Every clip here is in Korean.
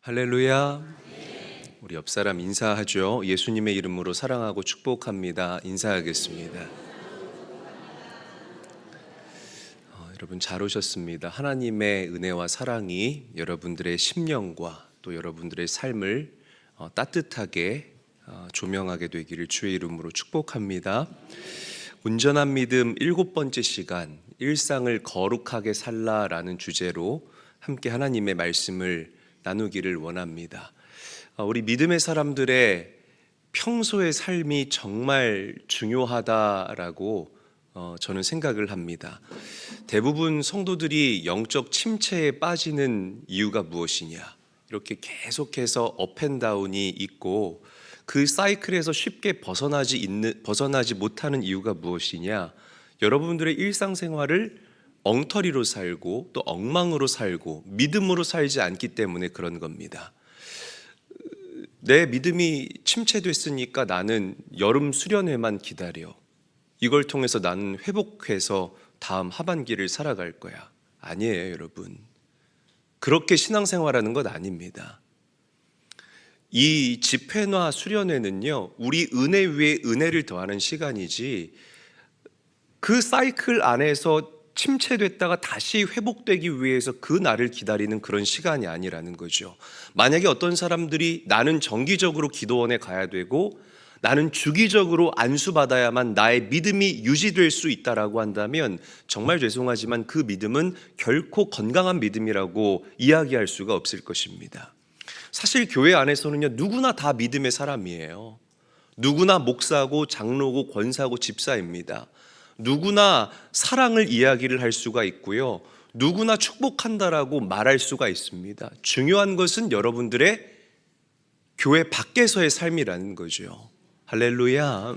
할렐루야. 우리 옆 사람 인사하죠. 예수님의 이름으로 사랑하고 축복합니다. 인사하겠습니다. 여러분 잘 오셨습니다. 하나님의 은혜와 사랑이 여러분들의 심령과 또 여러분들의 삶을 따뜻하게 조명하게 되기를 주의 이름으로 축복합니다. 온전한 믿음 7번째 시간, 일상을 거룩하게 살라라는 주제로 함께 하나님의 말씀을 나누기를 원합니다. 우리 믿음의 사람들의 평소의 삶이 정말 중요하다라고 저는 생각을 합니다. 대부분 성도들이 영적 침체에 빠지는 이유가 무엇이냐? 이렇게 계속해서 업앤다운이 있고 그 사이클에서 쉽게 벗어나지 못하는 이유가 무엇이냐? 여러분들의 일상생활을 엉터리로 살고 또 엉망으로 살고 믿음으로 살지 않기 때문에 그런 겁니다. 내 믿음이 침체됐으니까 나는 여름 수련회만 기다려. 이걸 통해서 나는 회복해서 다음 하반기를 살아갈 거야. 아니에요, 여러분. 그렇게 신앙생활하는 것 아닙니다. 이 집회나 수련회는요, 우리 은혜 위에 은혜를 더하는 시간이지 그 사이클 안에서 침체됐다가 다시 회복되기 위해서 그 날을 기다리는 그런 시간이 아니라는 거죠. 만약에 어떤 사람들이 나는 정기적으로 기도원에 가야 되고 나는 주기적으로 안수받아야만 나의 믿음이 유지될 수 있다라고 한다면 정말 죄송하지만 그 믿음은 결코 건강한 믿음이라고 이야기할 수가 없을 것입니다. 사실 교회 안에서는요, 누구나 다 믿음의 사람이에요. 누구나 목사고 장로고 권사고 집사입니다. 누구나 사랑을 이야기를 할 수가 있고요, 누구나 축복한다라고 말할 수가 있습니다. 중요한 것은 여러분들의 교회 밖에서의 삶이라는 거죠. 할렐루야.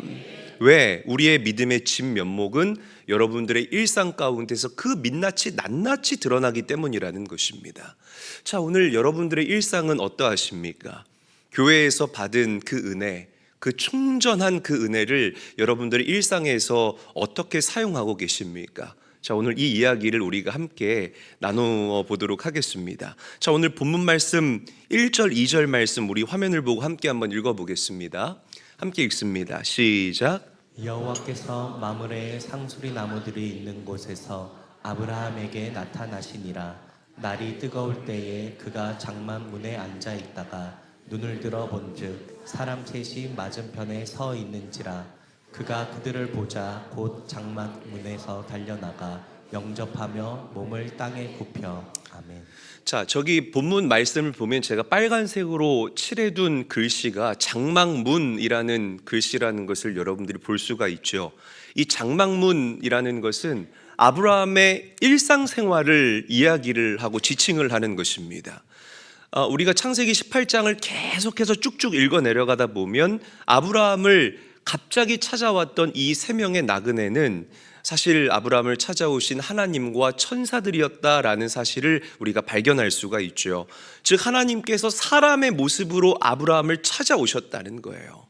왜? 우리의 믿음의 진면목은 여러분들의 일상 가운데서 그 민낯이 낱낱이 드러나기 때문이라는 것입니다. 자, 오늘 여러분들의 일상은 어떠하십니까? 교회에서 받은 그 은혜, 그 충전한 그 은혜를 여러분들의 일상에서 어떻게 사용하고 계십니까? 자, 오늘 이 이야기를 우리가 함께 나누어 보도록 하겠습니다. 자, 오늘 본문 말씀 1절, 2절 말씀 우리 화면을 보고 함께 한번 읽어보겠습니다. 함께 읽습니다. 시작. 여호와께서 마므레의 상수리 나무들이 있는 곳에서 아브라함에게 나타나시니라. 날이 뜨거울 때에 그가 장막 문에 앉아 있다가 눈을 들어 본즉 사람 셋이 맞은편에 서 있는지라. 그가 그들을 보자 곧 장막 문에서 달려나가 영접하며 몸을 땅에 굽혀. 아멘. 자, 저기 본문 말씀을 보면 제가 빨간색으로 칠해둔 글씨가 장막문이라는 글씨라는 것을 여러분들이 볼 수가 있죠. 이 장막문이라는 것은 아브라함의 일상생활을 이야기를 하고 지칭을 하는 것입니다. 우리가 창세기 18장을 계속해서 쭉쭉 읽어 내려가다 보면 아브라함을 갑자기 찾아왔던 이 세 명의 나그네는 사실 아브라함을 찾아오신 하나님과 천사들이었다라는 사실을 우리가 발견할 수가 있죠. 즉 하나님께서 사람의 모습으로 아브라함을 찾아오셨다는 거예요.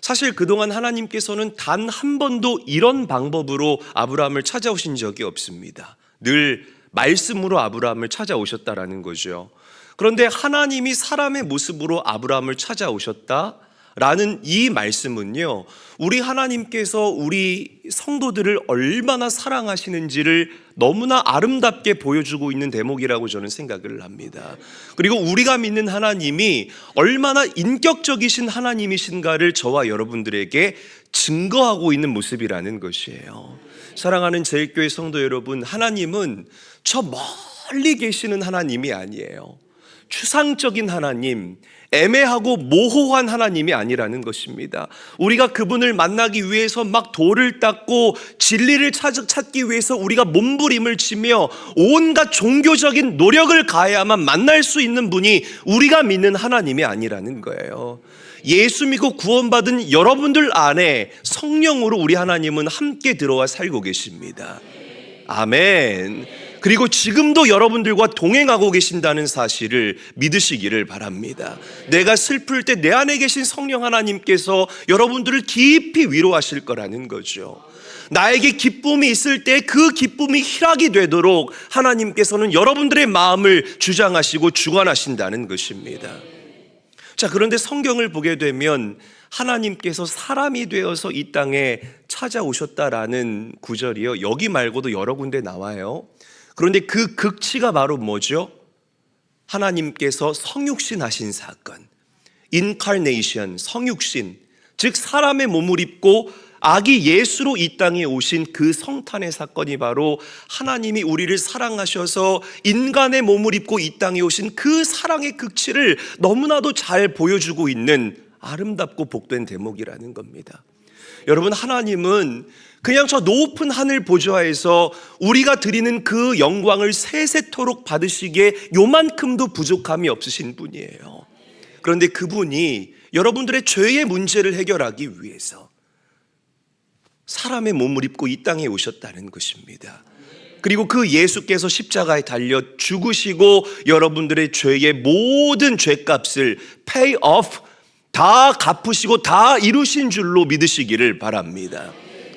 사실 그동안 하나님께서는 단 한 번도 이런 방법으로 아브라함을 찾아오신 적이 없습니다. 늘 말씀으로 아브라함을 찾아오셨다라는 거죠. 그런데 하나님이 사람의 모습으로 아브라함을 찾아오셨다라는 이 말씀은요, 우리 하나님께서 우리 성도들을 얼마나 사랑하시는지를 너무나 아름답게 보여주고 있는 대목이라고 저는 생각을 합니다. 그리고 우리가 믿는 하나님이 얼마나 인격적이신 하나님이신가를 저와 여러분들에게 증거하고 있는 모습이라는 것이에요. 사랑하는 제일교회 성도 여러분, 하나님은 저 멀리 계시는 하나님이 아니에요. 추상적인 하나님, 애매하고 모호한 하나님이 아니라는 것입니다. 우리가 그분을 만나기 위해서 막 돌을 닦고 진리를 찾기 위해서 우리가 몸부림을 치며 온갖 종교적인 노력을 가해야만 만날 수 있는 분이 우리가 믿는 하나님이 아니라는 거예요. 예수 믿고 구원받은 여러분들 안에 성령으로 우리 하나님은 함께 들어와 살고 계십니다. 아멘. 그리고 지금도 여러분들과 동행하고 계신다는 사실을 믿으시기를 바랍니다. 내가 슬플 때 내 안에 계신 성령 하나님께서 여러분들을 깊이 위로하실 거라는 거죠. 나에게 기쁨이 있을 때 그 기쁨이 희락이 되도록 하나님께서는 여러분들의 마음을 주장하시고 주관하신다는 것입니다. 자, 그런데 성경을 보게 되면 하나님께서 사람이 되어서 이 땅에 찾아오셨다라는 구절이요, 여기 말고도 여러 군데 나와요. 그런데 그 극치가 바로 뭐죠? 하나님께서 성육신 하신 사건, 인카네이션, 성육신, 즉 사람의 몸을 입고 아기 예수로 이 땅에 오신 그 성탄의 사건이 바로 하나님이 우리를 사랑하셔서 인간의 몸을 입고 이 땅에 오신 그 사랑의 극치를 너무나도 잘 보여주고 있는 아름답고 복된 대목이라는 겁니다. 여러분, 하나님은 그냥 저 높은 하늘 보좌에서 우리가 드리는 그 영광을 세세토록 받으시기에 요만큼도 부족함이 없으신 분이에요. 그런데 그분이 여러분들의 죄의 문제를 해결하기 위해서 사람의 몸을 입고 이 땅에 오셨다는 것입니다. 그리고 그 예수께서 십자가에 달려 죽으시고 여러분들의 죄의 모든 죄값을 pay off, 다 갚으시고 다 이루신 줄로 믿으시기를 바랍니다.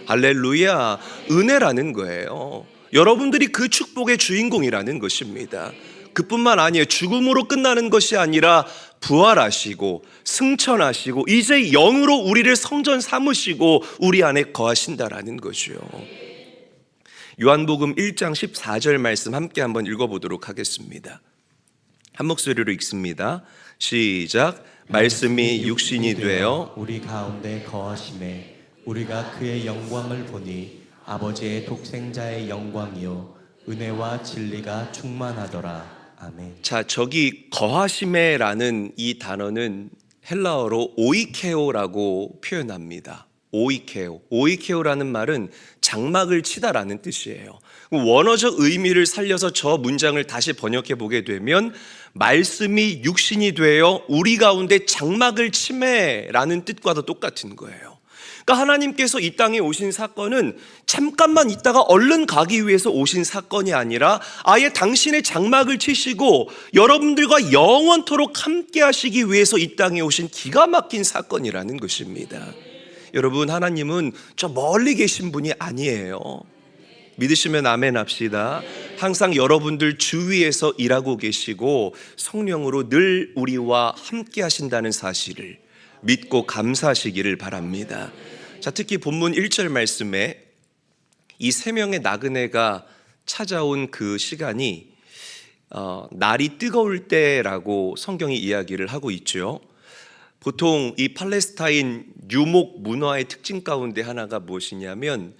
할렐루야. 은혜라는 거예요. 여러분들이 그 축복의 주인공이라는 것입니다. 그뿐만 아니에요. 죽음으로 끝나는 것이 아니라 부활하시고 승천하시고 이제 영으로 우리를 성전 삼으시고 우리 안에 거하신다라는 거죠. 요한복음 1장 14절 말씀 함께 한번 읽어보도록 하겠습니다. 한 목소리로 읽습니다. 시작. 말씀이 육신이 되어 우리 가운데 거하심에 우리가 그의 영광을 보니 아버지의 독생자의 영광이요 은혜와 진리가 충만하더라. 아멘. 자, 저기 거하심에라는 이 단어는 헬라어로 오이케오라고 표현합니다. 오이케오. 오이케오라는 말은 장막을 치다라는 뜻이에요. 원어적 의미를 살려서 저 문장을 다시 번역해 보게 되면 말씀이 육신이 되어 우리 가운데 장막을 치매라는 뜻과도 똑같은 거예요. 그러니까 하나님께서 이 땅에 오신 사건은 잠깐만 있다가 얼른 가기 위해서 오신 사건이 아니라 아예 당신의 장막을 치시고 여러분들과 영원토록 함께 하시기 위해서 이 땅에 오신 기가 막힌 사건이라는 것입니다. 여러분, 하나님은 저 멀리 계신 분이 아니에요. 믿으시면 아멘 합시다. 항상 여러분들 주위에서 일하고 계시고 성령으로 늘 우리와 함께 하신다는 사실을 믿고 감사하시기를 바랍니다. 자, 특히 본문 1절 말씀에 이 세 명의 나그네가 찾아온 그 시간이 날이 뜨거울 때라고 성경이 이야기를 하고 있죠. 보통 이 팔레스타인 유목 문화의 특징 가운데 하나가 무엇이냐면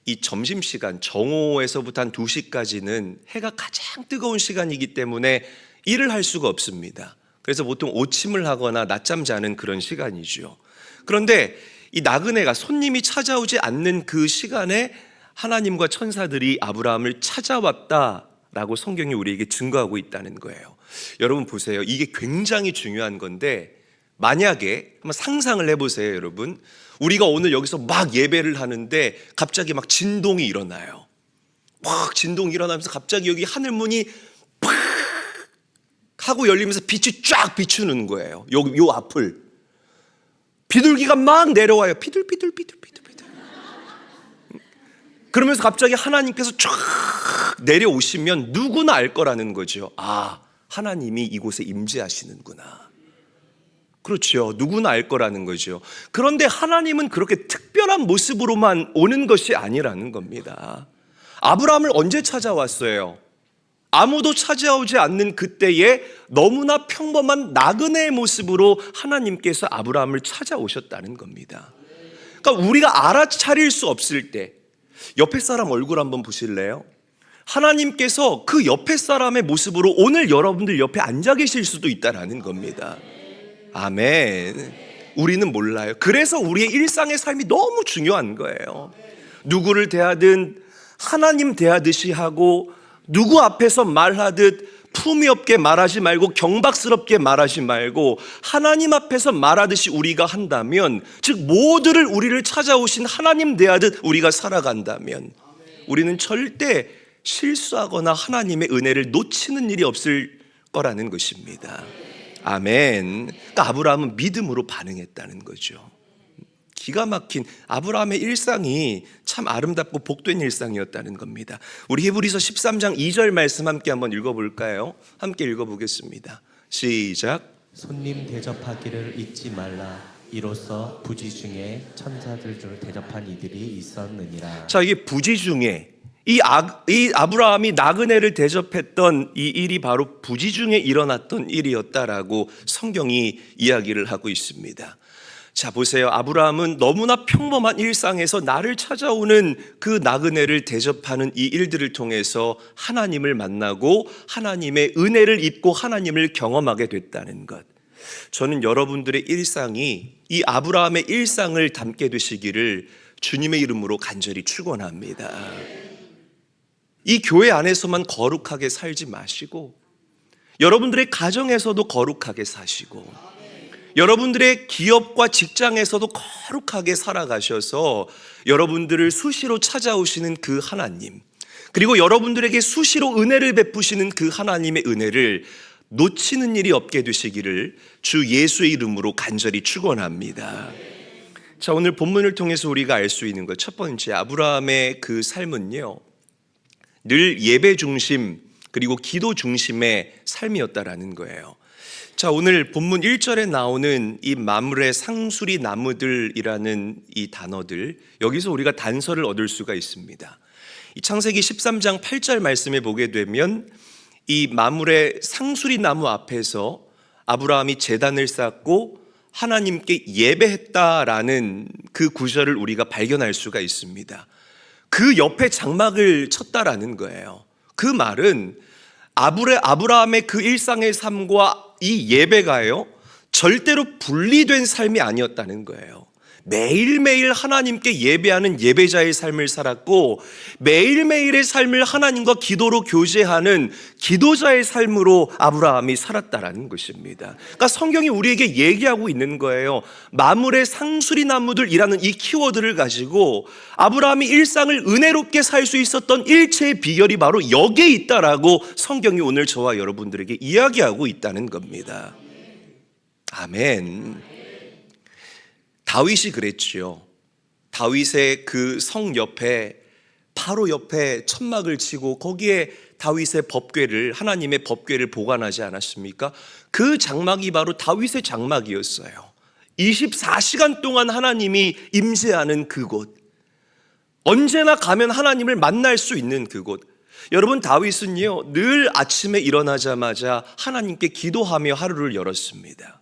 이 점심시간 정오에서부터 한 2시까지는 해가 가장 뜨거운 시간이기 때문에 일을 할 수가 없습니다. 그래서 보통 오침을 하거나 낮잠 자는 그런 시간이죠. 그런데 이 나그네가 손님이 찾아오지 않는 그 시간에 하나님과 천사들이 아브라함을 찾아왔다라고 성경이 우리에게 증거하고 있다는 거예요. 여러분 보세요. 이게 굉장히 중요한 건데 만약에 한번 상상을 해보세요. 여러분, 우리가 오늘 여기서 막 예배를 하는데 갑자기 막 진동이 일어나요. 막 진동이 일어나면서 갑자기 여기 하늘문이 팍 하고 열리면서 빛이 쫙 비추는 거예요. 요 앞을 비둘기가 막 내려와요. 비둘비둘비둘비둘. 그러면서 갑자기 하나님께서 쫙 내려오시면 누구나 알 거라는 거죠. 아, 하나님이 이곳에 임재하시는구나. 그렇죠. 누구나 알 거라는 거죠. 그런데 하나님은 그렇게 특별한 모습으로만 오는 것이 아니라는 겁니다. 아브라함을 언제 찾아왔어요? 아무도 찾아오지 않는 그때에 너무나 평범한 나그네의 모습으로 하나님께서 아브라함을 찾아오셨다는 겁니다. 그러니까 우리가 알아차릴 수 없을 때 옆에 사람 얼굴 한번 보실래요? 하나님께서 그 옆에 사람의 모습으로 오늘 여러분들 옆에 앉아 계실 수도 있다는 겁니다. 아멘. 우리는 몰라요. 그래서 우리의 일상의 삶이 너무 중요한 거예요. 누구를 대하든 하나님 대하듯이 하고 누구 앞에서 말하듯 품위 없게 말하지 말고 경박스럽게 말하지 말고 하나님 앞에서 말하듯이 우리가 한다면, 즉 모두를 우리를 찾아오신 하나님 대하듯 우리가 살아간다면 우리는 절대 실수하거나 하나님의 은혜를 놓치는 일이 없을 거라는 것입니다. 아멘. 그러니까 아브라함은 믿음으로 반응했다는 거죠. 기가 막힌 아브라함의 일상이 참 아름답고 복된 일상이었다는 겁니다. 우리 히브리서 13장 2절 말씀 함께 한번 읽어볼까요? 함께 읽어보겠습니다. 시작. 손님 대접하기를 잊지 말라. 이로써 부지 중에 천사들 중 대접한 이들이 있었느니라. 자, 이게 부지 중에 이 아브라함이 나그네를 대접했던 이 일이 바로 부지 중에 일어났던 일이었다라고 성경이 이야기를 하고 있습니다. 자, 보세요. 아브라함은 너무나 평범한 일상에서 나를 찾아오는 그 나그네를 대접하는 이 일들을 통해서 하나님을 만나고 하나님의 은혜를 입고 하나님을 경험하게 됐다는 것. 저는 여러분들의 일상이 이 아브라함의 일상을 담게 되시기를 주님의 이름으로 간절히 축원합니다. 이 교회 안에서만 거룩하게 살지 마시고 여러분들의 가정에서도 거룩하게 사시고 여러분들의 기업과 직장에서도 거룩하게 살아가셔서 여러분들을 수시로 찾아오시는 그 하나님, 그리고 여러분들에게 수시로 은혜를 베푸시는 그 하나님의 은혜를 놓치는 일이 없게 되시기를 주 예수의 이름으로 간절히 축원합니다. 자, 오늘 본문을 통해서 우리가 알 수 있는 것, 첫 번째, 아브라함의 그 삶은요, 늘 예배 중심 그리고 기도 중심의 삶이었다라는 거예요. 자, 오늘 본문 1절에 나오는 이 마므레 상수리 나무들이라는 이 단어들, 여기서 우리가 단서를 얻을 수가 있습니다. 이 창세기 13장 8절 말씀에 보게 되면 이 마므레 상수리 나무 앞에서 아브라함이 제단을 쌓고 하나님께 예배했다라는 그 구절을 우리가 발견할 수가 있습니다. 그 옆에 장막을 쳤다라는 거예요. 그 말은 아브라함의 그 일상의 삶과 이 예배가요, 절대로 분리된 삶이 아니었다는 거예요. 매일매일 하나님께 예배하는 예배자의 삶을 살았고 매일매일의 삶을 하나님과 기도로 교제하는 기도자의 삶으로 아브라함이 살았다라는 것입니다. 그러니까 성경이 우리에게 얘기하고 있는 거예요. 마므레 상수리 나무들이라는 이 키워드를 가지고 아브라함이 일상을 은혜롭게 살 수 있었던 일체의 비결이 바로 여기에 있다라고 성경이 오늘 저와 여러분들에게 이야기하고 있다는 겁니다. 아멘. 다윗이 그랬지요. 다윗의 그 성 옆에, 바로 옆에 천막을 치고 거기에 다윗의 법궤를, 하나님의 법궤를 보관하지 않았습니까? 그 장막이 바로 다윗의 장막이었어요. 24시간 동안 하나님이 임재하는 그곳, 언제나 가면 하나님을 만날 수 있는 그곳. 여러분, 다윗은요, 늘 아침에 일어나자마자 하나님께 기도하며 하루를 열었습니다.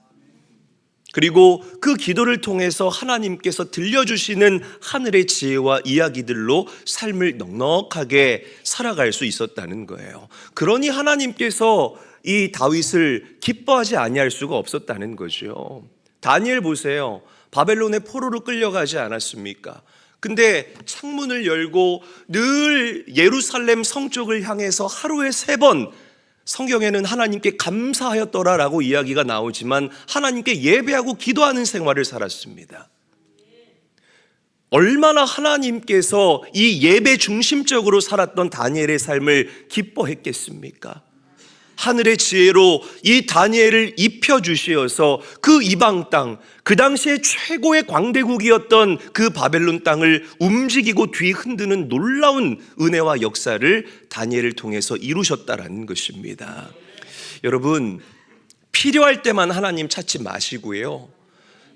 그리고 그 기도를 통해서 하나님께서 들려주시는 하늘의 지혜와 이야기들로 삶을 넉넉하게 살아갈 수 있었다는 거예요. 그러니 하나님께서 이 다윗을 기뻐하지 아니할 수가 없었다는 거죠. 다니엘 보세요. 바벨론의 포로로 끌려가지 않았습니까? 근데 창문을 열고 늘 예루살렘 성 쪽을 향해서 하루에 3번, 성경에는 하나님께 감사하였더라라고 이야기가 나오지만 하나님께 예배하고 기도하는 생활을 살았습니다. 얼마나 하나님께서 이 예배 중심적으로 살았던 다니엘의 삶을 기뻐했겠습니까? 하늘의 지혜로 이 다니엘을 입혀주시어서 그 이방 땅, 그 당시에 최고의 광대국이었던 그 바벨론 땅을 움직이고 뒤흔드는 놀라운 은혜와 역사를 다니엘을 통해서 이루셨다라는 것입니다. 여러분, 필요할 때만 하나님 찾지 마시고요,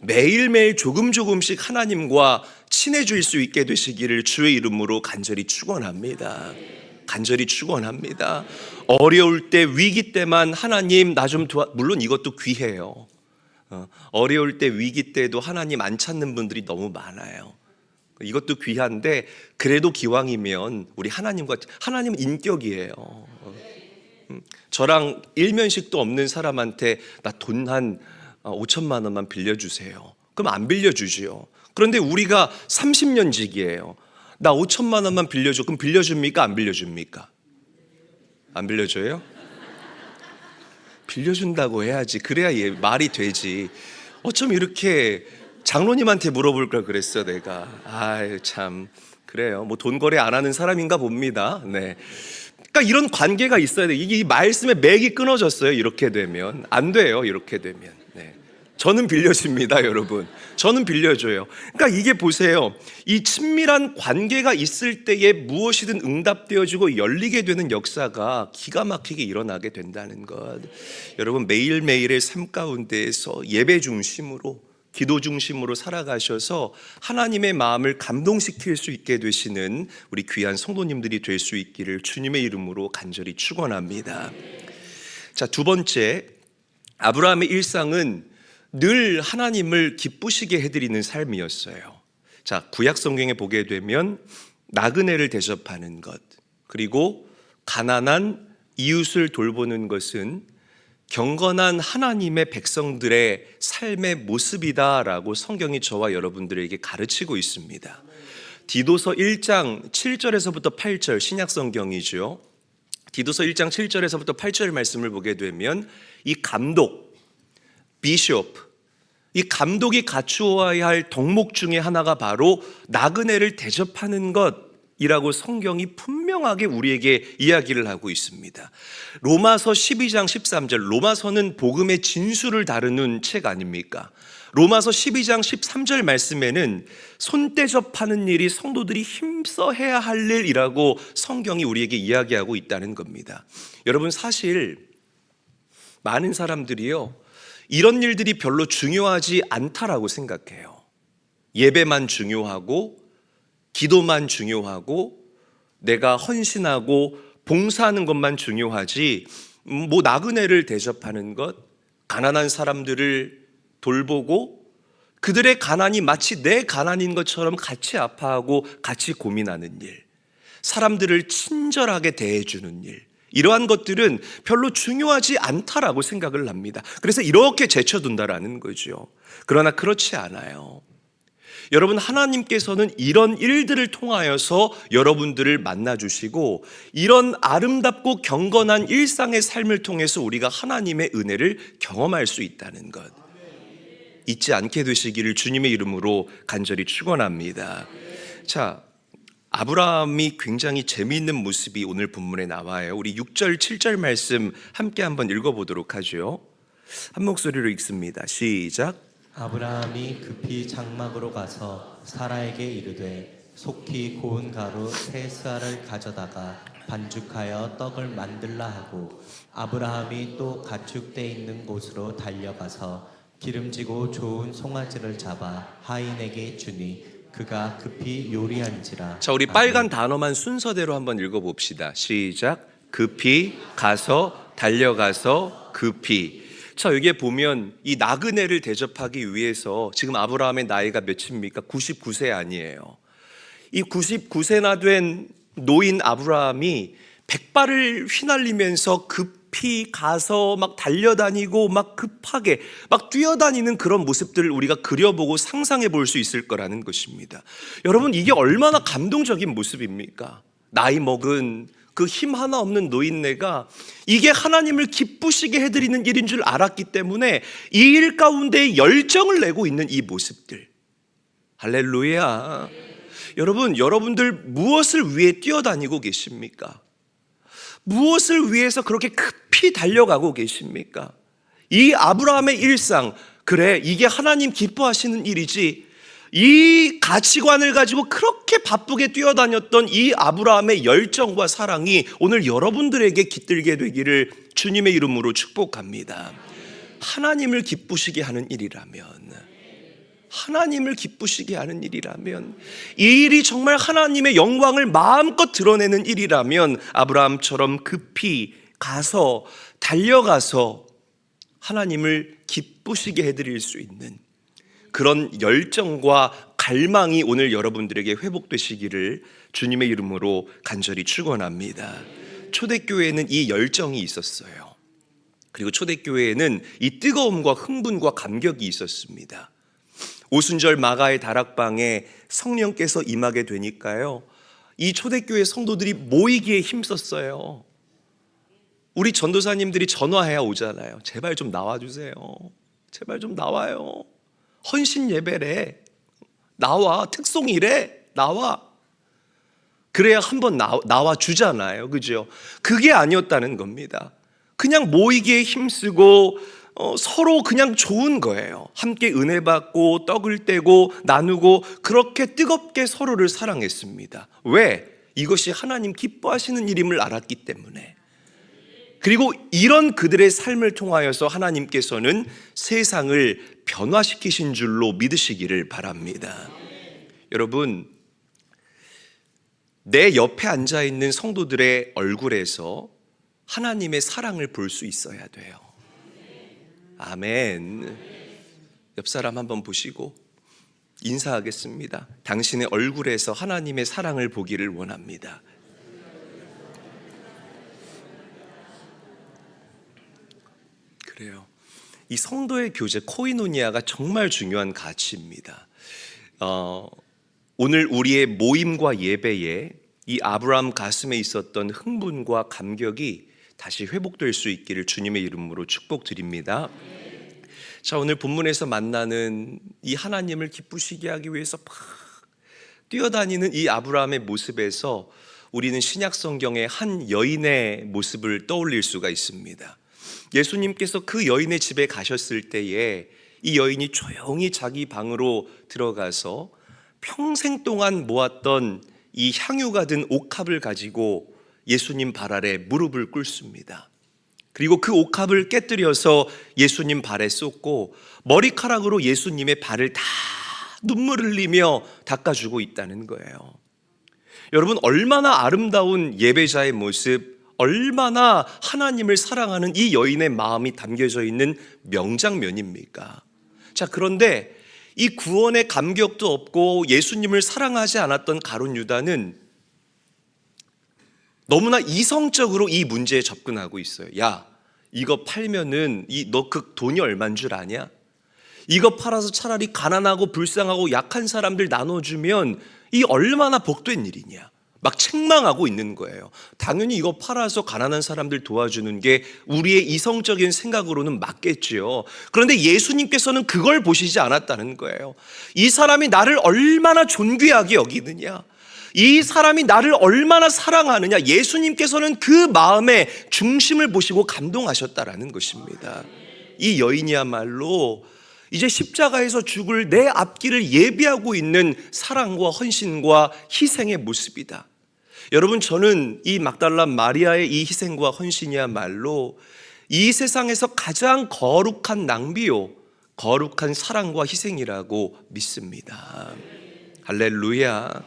매일매일 조금씩 하나님과 친해질 수 있게 되시기를 주의 이름으로 간절히 축원합니다. 간절히 축원합니다. 어려울 때, 위기 때만 하나님 나 좀 물론 이것도 귀해요. 어려울 때, 위기 때도 하나님 안 찾는 분들이 너무 많아요. 이것도 귀한데 그래도 기왕이면 우리 하나님은 인격이에요. 저랑 일면식도 없는 사람한테 나 돈 한 5천만 원만 빌려주세요. 그럼 안 빌려주지요. 그런데 우리가 30년직이에요. 나 5천만 원만 빌려줘. 그럼 빌려줍니까? 안 빌려줍니까? 안 빌려줘요? 빌려준다고 해야지. 그래야 말이 되지. 어쩜 이렇게 장로님한테 물어볼 걸 그랬어 내가. 아유 참, 그래요. 뭐 돈 거래 안 하는 사람인가 봅니다. 네. 그러니까 이런 관계가 있어야 돼. 이게 이 말씀의 맥이 끊어졌어요. 이렇게 되면 안 돼요. 이렇게 되면. 네. 저는 빌려줍니다, 여러분. 저는 빌려줘요. 그러니까 이게 보세요. 이 친밀한 관계가 있을 때에 무엇이든 응답되어지고 열리게 되는 역사가 기가 막히게 일어나게 된다는 것. 여러분, 매일매일의 삶 가운데에서 예배 중심으로, 기도 중심으로 살아가셔서 하나님의 마음을 감동시킬 수 있게 되시는 우리 귀한 성도님들이 될 수 있기를 주님의 이름으로 간절히 축원합니다. 자, 두 번째, 아브라함의 일상은 늘 하나님을 기쁘시게 해드리는 삶이었어요. 자, 구약 성경에 보게 되면 나그네를 대접하는 것, 그리고 가난한 이웃을 돌보는 것은 경건한 하나님의 백성들의 삶의 모습이다라고 성경이 저와 여러분들에게 가르치고 있습니다. 디도서 1장 7절에서부터 8절, 신약 성경이죠. 디도서 1장 7절에서부터 8절 말씀을 보게 되면 이 감독, 비숍, 이 감독이 갖추어야 할 덕목 중에 하나가 바로 나그네를 대접하는 것이라고 성경이 분명하게 우리에게 이야기를 하고 있습니다. 로마서 12장 13절, 로마서는 복음의 진수를 다루는 책 아닙니까? 로마서 12장 13절 말씀에는 손대접하는 일이 성도들이 힘써 해야 할 일이라고 성경이 우리에게 이야기하고 있다는 겁니다. 여러분, 사실 많은 사람들이요, 이런 일들이 별로 중요하지 않다라고 생각해요. 예배만 중요하고, 기도만 중요하고, 내가 헌신하고 봉사하는 것만 중요하지, 뭐 나그네를 대접하는 것, 가난한 사람들을 돌보고 그들의 가난이 마치 내 가난인 것처럼 같이 아파하고 같이 고민하는 일, 사람들을 친절하게 대해주는 일, 이러한 것들은 별로 중요하지 않다라고 생각을 합니다. 그래서 이렇게 제쳐둔다라는 거죠. 그러나 그렇지 않아요. 여러분, 하나님께서는 이런 일들을 통하여서 여러분들을 만나주시고, 이런 아름답고 경건한 일상의 삶을 통해서 우리가 하나님의 은혜를 경험할 수 있다는 것, 잊지 않게 되시기를 주님의 이름으로 간절히 축원합니다. 자, 아브라함이 굉장히 재미있는 모습이 오늘 본문에 나와요. 우리 6절, 7절 말씀 함께 한번 읽어보도록 하죠. 한 목소리로 읽습니다. 시작. 아브라함이 급히 장막으로 가서 사라에게 이르되 속히 고운 가루 세 스아를 가져다가 반죽하여 떡을 만들라 하고, 아브라함이 또 가축대 있는 곳으로 달려가서 기름지고 좋은 송아지를 잡아 하인에게 주니 그가 급히 요리한지라. 자, 우리 빨간 단어만 순서대로 한번 읽어봅시다. 시작. 급히 가서, 달려가서, 급히. 자, 여기에 보면 이 나그네를 대접하기 위해서 지금 아브라함의 나이가 몇입니까? 99세 아니에요. 이 99세나 된 노인 아브라함이 백발을 휘날리면서 급히 가서 막 달려다니고 막 급하게 막 뛰어다니는 그런 모습들을 우리가 그려보고 상상해 볼 수 있을 거라는 것입니다. 여러분, 이게 얼마나 감동적인 모습입니까? 나이 먹은 그 힘 하나 없는 노인네가 이게 하나님을 기쁘시게 해드리는 일인 줄 알았기 때문에 이 일 가운데 열정을 내고 있는 이 모습들, 할렐루야. 여러분, 여러분들 무엇을 위해 뛰어다니고 계십니까? 무엇을 위해서 그렇게 급히 달려가고 계십니까? 이 아브라함의 일상, 그래, 이게 하나님 기뻐하시는 일이지, 이 가치관을 가지고 그렇게 바쁘게 뛰어다녔던 이 아브라함의 열정과 사랑이 오늘 여러분들에게 깃들게 되기를 주님의 이름으로 축복합니다. 하나님을 기쁘시게 하는 일이라면, 하나님을 기쁘시게 하는 일이라면, 이 일이 정말 하나님의 영광을 마음껏 드러내는 일이라면 아브라함처럼 급히 가서, 달려가서 하나님을 기쁘시게 해드릴 수 있는 그런 열정과 갈망이 오늘 여러분들에게 회복되시기를 주님의 이름으로 간절히 축원합니다. 초대교회에는 이 열정이 있었어요. 그리고 초대교회에는 이 뜨거움과 흥분과 감격이 있었습니다. 오순절 마가의 다락방에 성령께서 임하게 되니까요, 이 초대교회 성도들이 모이기에 힘썼어요. 우리 전도사님들이 전화해야 오잖아요. 제발 좀 나와주세요. 제발 좀 나와요. 헌신 예배래. 나와. 특송이래. 나와. 그래야 한번 나와 주잖아요. 그죠? 그게 아니었다는 겁니다. 그냥 모이기에 힘쓰고 서로 그냥 좋은 거예요. 함께 은혜 받고 떡을 떼고 나누고 그렇게 뜨겁게 서로를 사랑했습니다. 왜? 이것이 하나님 기뻐하시는 일임을 알았기 때문에. 그리고 이런 그들의 삶을 통하여서 하나님께서는 세상을 변화시키신 줄로 믿으시기를 바랍니다. 여러분, 내 옆에 앉아있는 성도들의 얼굴에서 하나님의 사랑을 볼 수 있어야 돼요. 아멘. 옆 사람 한번 보시고 인사하겠습니다. 당신의 얼굴에서 하나님의 사랑을 보기를 원합니다. 그래요. 이 성도의 교제 코이노니아가 정말 중요한 가치입니다. 오늘 우리의 모임과 예배에 이 아브라함 가슴에 있었던 흥분과 감격이 다시 회복될 수 있기를 주님의 이름으로 축복드립니다. 자, 오늘 본문에서 만나는 이 하나님을 기쁘시게 하기 위해서 막 뛰어다니는 이 아브라함의 모습에서 우리는 신약 성경의 한 여인의 모습을 떠올릴 수가 있습니다. 예수님께서 그 여인의 집에 가셨을 때에 이 여인이 조용히 자기 방으로 들어가서 평생 동안 모았던 이 향유가 든 옥합을 가지고 예수님 발 아래 무릎을 꿇습니다. 그리고 그 옥합을 깨뜨려서 예수님 발에 쏟고 머리카락으로 예수님의 발을 다 눈물 흘리며 닦아주고 있다는 거예요. 여러분, 얼마나 아름다운 예배자의 모습, 얼마나 하나님을 사랑하는 이 여인의 마음이 담겨져 있는 명장면입니까? 자, 그런데 이 구원의 감격도 없고 예수님을 사랑하지 않았던 가룟 유다는 너무나 이성적으로 이 문제에 접근하고 있어요. 야, 이거 팔면은 너 그 돈이 얼마인 줄 아냐? 이거 팔아서 차라리 가난하고 불쌍하고 약한 사람들 나눠주면 이 얼마나 복된 일이냐? 막 책망하고 있는 거예요. 당연히 이거 팔아서 가난한 사람들 도와주는 게 우리의 이성적인 생각으로는 맞겠지요. 그런데 예수님께서는 그걸 보시지 않았다는 거예요. 이 사람이 나를 얼마나 존귀하게 여기느냐, 이 사람이 나를 얼마나 사랑하느냐, 예수님께서는 그 마음의 중심을 보시고 감동하셨다라는 것입니다. 이 여인이야말로 이제 십자가에서 죽을 내 앞길을 예비하고 있는 사랑과 헌신과 희생의 모습이다. 여러분, 저는 이 막달라 마리아의 이 희생과 헌신이야말로 이 세상에서 가장 거룩한 낭비요, 거룩한 사랑과 희생이라고 믿습니다. 할렐루야.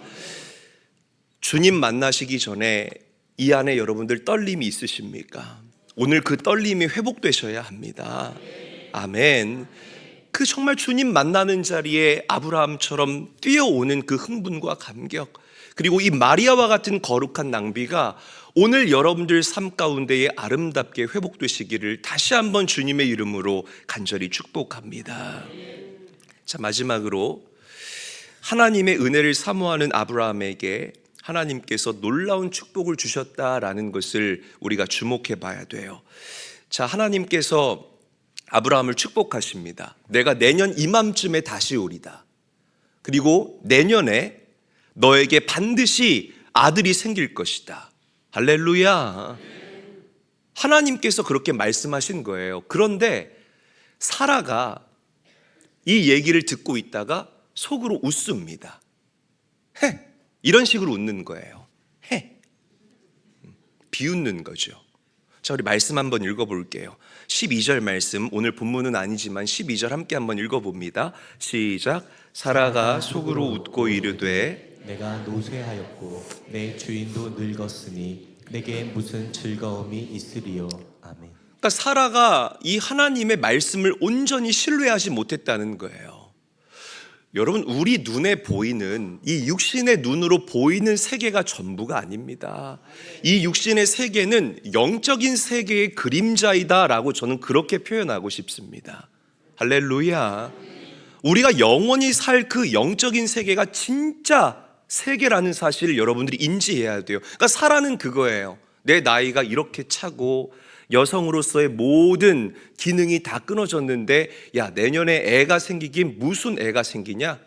주님 만나시기 전에 이 안에 여러분들 떨림이 있으십니까? 오늘 그 떨림이 회복되셔야 합니다. 아멘. 그 정말 주님 만나는 자리에 아브라함처럼 뛰어오는 그 흥분과 감격, 그리고 이 마리아와 같은 거룩한 낭비가 오늘 여러분들 삶 가운데에 아름답게 회복되시기를 다시 한번 주님의 이름으로 간절히 축복합니다. 자, 마지막으로 하나님의 은혜를 사모하는 아브라함에게 하나님께서 놀라운 축복을 주셨다라는 것을 우리가 주목해 봐야 돼요. 자, 하나님께서 아브라함을 축복하십니다. 내가 내년 이맘쯤에 다시 오리다. 그리고 내년에 너에게 반드시 아들이 생길 것이다. 할렐루야. 하나님께서 그렇게 말씀하신 거예요. 그런데 사라가 이 얘기를 듣고 있다가 속으로 웃습니다. 이런 식으로 웃는 거예요. 비웃는 거죠. 자, 우리 말씀 한번 읽어볼게요. 12절 말씀, 오늘 본문은 아니지만 12절 함께 한번 읽어봅니다. 시작. 사라가 속으로 웃고 이르되 내가 노쇠하였고 내 주인도 늙었으니 내게 무슨 즐거움이 있으리요. 아멘. 그러니까 사라가 이 하나님의 말씀을 온전히 신뢰하지 못했다는 거예요. 여러분, 우리 눈에 보이는 이 육신의 눈으로 보이는 세계가 전부가 아닙니다. 이 육신의 세계는 영적인 세계의 그림자이다 라고 저는 그렇게 표현하고 싶습니다. 할렐루야. 우리가 영원히 살 그 영적인 세계가 진짜 세계라는 사실을 여러분들이 인지해야 돼요. 그러니까 사라는 그거예요. 내 나이가 이렇게 차고 여성으로서의 모든 기능이 다 끊어졌는데, 야, 내년에 애가 생기긴 무슨 애가 생기냐?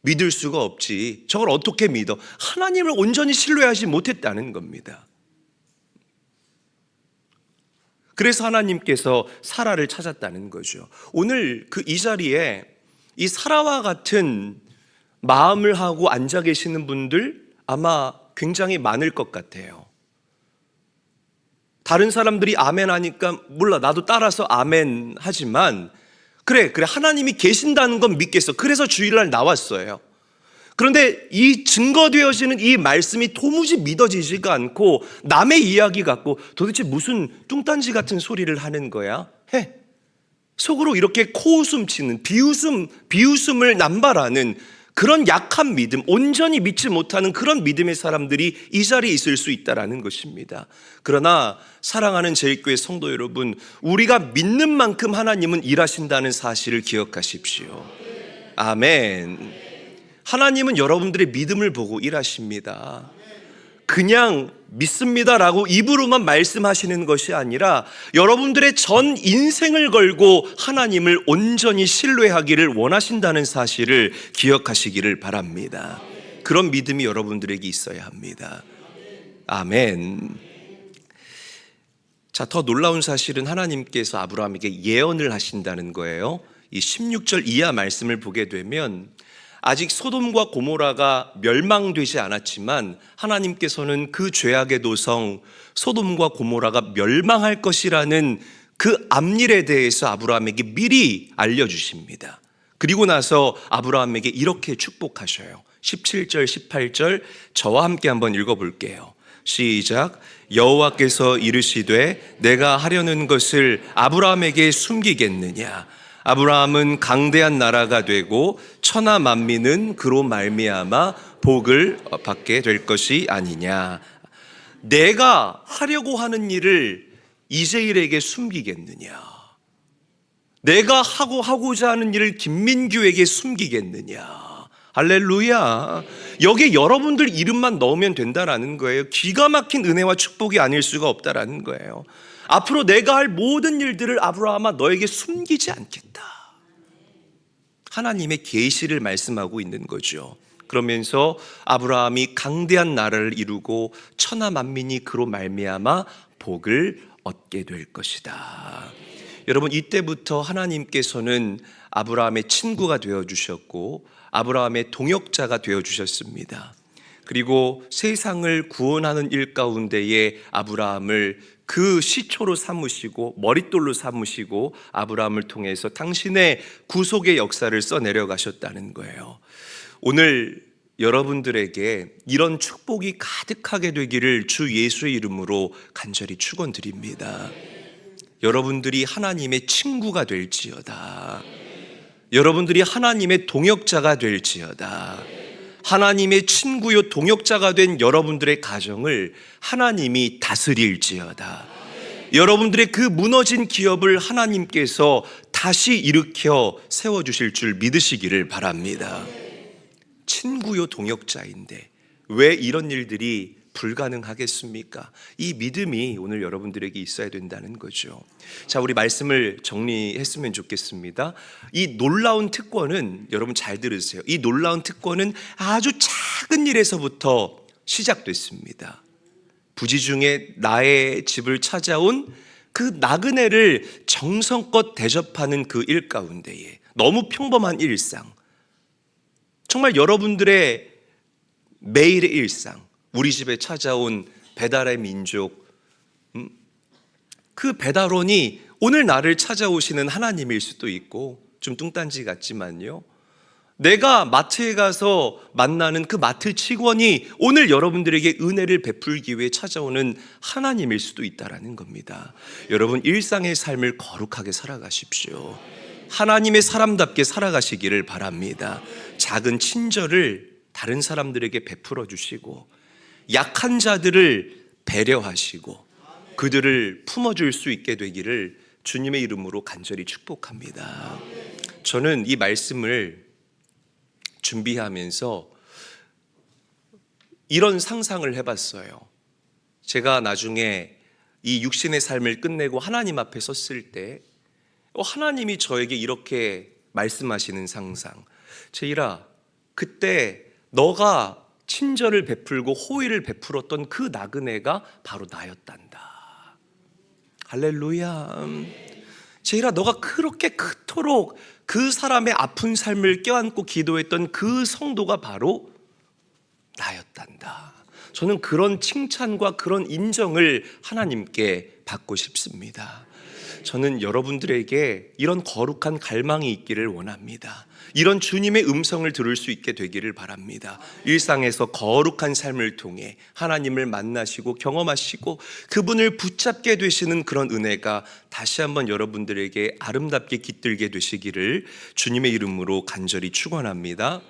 믿을 수가 없지. 저걸 어떻게 믿어? 하나님을 온전히 신뢰하지 못했다는 겁니다. 그래서 하나님께서 사라를 찾았다는 거죠. 오늘 이 자리에 이 사라와 같은 마음을 하고 앉아 계시는 분들 아마 굉장히 많을 것 같아요. 다른 사람들이 아멘 하니까 몰라, 나도 따라서 아멘 하지만 그래 하나님이 계신다는 건 믿겠어. 그래서 주일날 나왔어요. 그런데 이 증거되어지는 이 말씀이 도무지 믿어지지가 않고 남의 이야기 같고 도대체 무슨 뚱딴지 같은 소리를 하는 거야? 해. 속으로 이렇게 코웃음 치는 비웃음을 남발하는 그런 약한 믿음, 온전히 믿지 못하는 그런 믿음의 사람들이 이 자리에 있을 수 있다는 것입니다. 그러나 사랑하는 제일교회 성도 여러분, 우리가 믿는 만큼 하나님은 일하신다는 사실을 기억하십시오. 아멘. 하나님은 여러분들의 믿음을 보고 일하십니다. 그냥 믿습니다라고 입으로만 말씀하시는 것이 아니라 여러분들의 전 인생을 걸고 하나님을 온전히 신뢰하기를 원하신다는 사실을 기억하시기를 바랍니다. 그런 믿음이 여러분들에게 있어야 합니다. 아멘. 자, 더 놀라운 사실은 하나님께서 아브라함에게 예언을 하신다는 거예요. 이 16절 이하 말씀을 보게 되면 아직 소돔과 고모라가 멸망되지 않았지만 하나님께서는 그 죄악의 도성 소돔과 고모라가 멸망할 것이라는 그 앞일에 대해서 아브라함에게 미리 알려주십니다. 그리고 나서 아브라함에게 이렇게 축복하셔요. 17절 18절 저와 함께 한번 읽어볼게요. 시작. 여호와께서 이르시되 내가 하려는 것을 아브라함에게 숨기겠느냐. 아브라함은 강대한 나라가 되고 천하 만민은 그로 말미암아 복을 받게 될 것이 아니냐. 내가 하려고 하는 일을 이재일에게 숨기겠느냐. 내가 하고자 하는 일을 김민규에게 숨기겠느냐. 할렐루야. 여기에 여러분들 이름만 넣으면 된다라는 거예요. 기가 막힌 은혜와 축복이 아닐 수가 없다라는 거예요. 앞으로 내가 할 모든 일들을 아브라함아 너에게 숨기지 않겠다. 하나님의 계시를 말씀하고 있는 거죠. 그러면서 아브라함이 강대한 나라를 이루고 천하 만민이 그로 말미암아 복을 얻게 될 것이다. 여러분, 이때부터 하나님께서는 아브라함의 친구가 되어 주셨고 아브라함의 동역자가 되어 주셨습니다. 그리고 세상을 구원하는 일 가운데에 아브라함을 그 시초로 삼으시고 머릿돌로 삼으시고 아브라함을 통해서 당신의 구속의 역사를 써내려 가셨다는 거예요. 오늘 여러분들에게 이런 축복이 가득하게 되기를 주 예수의 이름으로 간절히 축원드립니다. 여러분들이 하나님의 친구가 될지어다. 여러분들이 하나님의 동역자가 될지어다. 하나님의 친구요 동역자가 된 여러분들의 가정을 하나님이 다스릴지어다. 여러분들의 그 무너진 기업을 하나님께서 다시 일으켜 세워주실 줄 믿으시기를 바랍니다. 친구요 동역자인데 왜 이런 일들이 불가능하겠습니까? 이 믿음이 오늘 여러분들에게 있어야 된다는 거죠. 자, 우리 말씀을 정리했으면 좋겠습니다. 이 놀라운 특권은 여러분 잘 들으세요. 이 놀라운 특권은 아주 작은 일에서부터 시작됐습니다. 부지 중에 나의 집을 찾아온 그 나그네를 정성껏 대접하는 그 일 가운데에 너무 평범한 일상, 정말 여러분들의 매일의 일상, 우리 집에 찾아온 배달의 민족, 그 배달원이 오늘 나를 찾아오시는 하나님일 수도 있고 좀 뚱딴지 같지만요, 내가 마트에 가서 만나는 그 마트 직원이 오늘 여러분들에게 은혜를 베풀기 위해 찾아오는 하나님일 수도 있다라는 겁니다. 여러분, 일상의 삶을 거룩하게 살아가십시오. 하나님의 사람답게 살아가시기를 바랍니다. 작은 친절을 다른 사람들에게 베풀어 주시고 약한 자들을 배려하시고 그들을 품어줄 수 있게 되기를 주님의 이름으로 간절히 축복합니다. 저는 이 말씀을 준비하면서 이런 상상을 해봤어요. 제가 나중에 이 육신의 삶을 끝내고 하나님 앞에 섰을 때 하나님이 저에게 이렇게 말씀하시는 상상. 제일아, 그때 너가 친절을 베풀고 호의를 베풀었던 그 나그네가 바로 나였단다. 할렐루야. 제일아, 너가 그렇게 그토록 그 사람의 아픈 삶을 껴안고 기도했던 그 성도가 바로 나였단다. 저는 그런 칭찬과 그런 인정을 하나님께 받고 싶습니다. 저는 여러분들에게 이런 거룩한 갈망이 있기를 원합니다. 이런 주님의 음성을 들을 수 있게 되기를 바랍니다. 일상에서 거룩한 삶을 통해 하나님을 만나시고 경험하시고 그분을 붙잡게 되시는 그런 은혜가 다시 한번 여러분들에게 아름답게 깃들게 되시기를 주님의 이름으로 간절히 축원합니다.